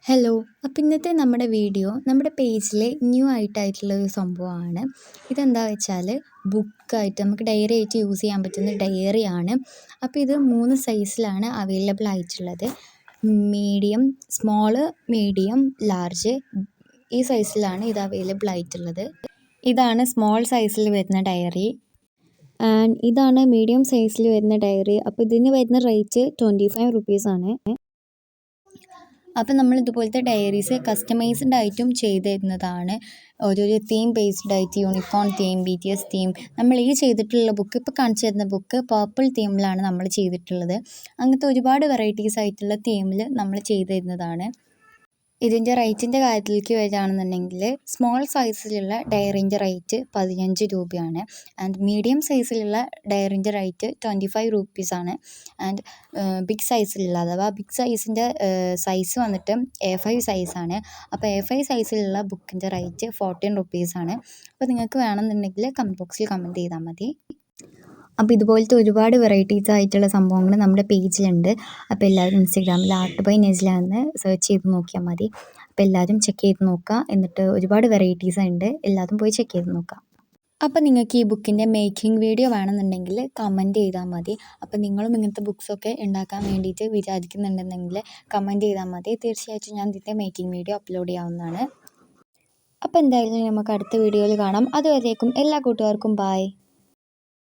Hello. അപ്പോൾ ഇന്നത്തെ നമ്മുടെ വീഡിയോ നമ്മുടെ പേജിൽ ന്യൂ ആയിട്ടുള്ള ഒരു സംഭവമാണ്. ഇതെന്താ വെച്ചാൽ ബുക്കായിട്ട് നമുക്ക് ഡയറി ആയിട്ട് യൂസ് ചെയ്യാൻ പറ്റുന്ന ഡയറിയാണ്. അപ്പോൾ ഇത് 3 സൈസിലാണ് അവൈലബിൾ ആയിട്ടുള്ളത്. മീഡിയം, സ്മോള്, മീഡിയം, ലാർജ് ഈ സൈസിലാണ് ഇത് അവൈലബിൾ ആയിട്ടുള്ളത്. ഇതാണ് സ്മോൾ സൈസിൽ വരുന്ന ഡയറി ആൻഡ് ഇതാണ് മീഡിയം സൈസിൽ വരുന്ന ഡയറി. അപ്പോൾ ഇതിന് വരുന്ന റേറ്റ് 25 റുപ്പീസാണ്. അപ്പോൾ നമ്മൾ ഇതുപോലത്തെ ഡയറീസ് കസ്റ്റമൈസ്ഡ് ആയിട്ടും ചെയ്ത് തരുന്നതാണ്. ഓരോരോ തീം ബേസ്ഡ് ആയിട്ട് യൂണിക്കോൺ തീം, BTS തീം. നമ്മൾ ഈ ചെയ്തിട്ടുള്ള ബുക്ക് ഇപ്പോൾ കാണിച്ചു തരുന്ന ബുക്ക് പർപ്പിൾ തീമിലാണ് നമ്മൾ ചെയ്തിട്ടുള്ളത്. അങ്ങനത്തെ ഒരുപാട് വെറൈറ്റീസ് ആയിട്ടുള്ള തീമിൽ നമ്മൾ ചെയ്ത് തരുന്നതാണ്. ഇതിൻ്റെ റേറ്റിൻ്റെ കാര്യത്തിലേക്ക് വരികയാണെന്നുണ്ടെങ്കിൽ സ്മോൾ സൈസിലുള്ള ഡയറിൻ്റെ റേറ്റ് 15 രൂപയാണ്. ആൻഡ് മീഡിയം സൈസിലുള്ള ഡയറിൻ്റെ റേറ്റ് 25 റുപ്പീസാണ്. ആൻഡ് ബിഗ് സൈസിലുള്ള അഥവാ ബിഗ് സൈസിൻ്റെ സൈസ് വന്നിട്ട് A5 സൈസാണ്. അപ്പോൾ A5 സൈസിലുള്ള ബുക്കിൻ്റെ റേറ്റ് 14 റുപ്പീസാണ്. അപ്പോൾ നിങ്ങൾക്ക് വേണമെന്നുണ്ടെങ്കിൽ കമൻറ്റ് ബോക്സിൽ കമൻറ്റ് ചെയ്താൽ മതി. അപ്പോൾ ഇതുപോലത്തെ ഒരുപാട് വെറൈറ്റീസ് ആയിട്ടുള്ള സംഭവങ്ങൾ നമ്മുടെ പേജിലുണ്ട്. അപ്പോൾ എല്ലാവരും ഇൻസ്റ്റാഗ്രാമിൽ ആർട്ട് ബൈ നജ്ല എന്ന് സെർച്ച് ചെയ്ത് നോക്കിയാൽ മതി. അപ്പോൾ എല്ലാവരും ചെക്ക് ചെയ്ത് നോക്കുക. എന്നിട്ട് ഒരുപാട് വെറൈറ്റീസ് ഉണ്ട്, എല്ലാവരും പോയി ചെക്ക് ചെയ്ത് നോക്കുക. അപ്പോൾ നിങ്ങൾക്ക് ഈ ബുക്കിൻ്റെ മേക്കിംഗ് വീഡിയോ വേണമെന്നുണ്ടെങ്കിൽ കമൻറ്റ് ചെയ്താൽ മതി. അപ്പോൾ നിങ്ങളും ഇങ്ങനത്തെ ബുക്സൊക്കെ ഉണ്ടാക്കാൻ വേണ്ടിയിട്ട് വിചാരിക്കുന്നുണ്ടെങ്കിൽ കമൻറ്റ് ചെയ്താൽ മതി. തീർച്ചയായിട്ടും ഞാൻ ഇതിൻ്റെ മേക്കിംഗ് വീഡിയോ അപ്ലോഡ് ചെയ്യാവുന്നതാണ്. അപ്പോൾ എന്തായാലും നമുക്ക് അടുത്ത വീഡിയോയിൽ കാണാം. അതുവരേക്കും എല്ലാ കൂട്ടുകാർക്കും ബൈ.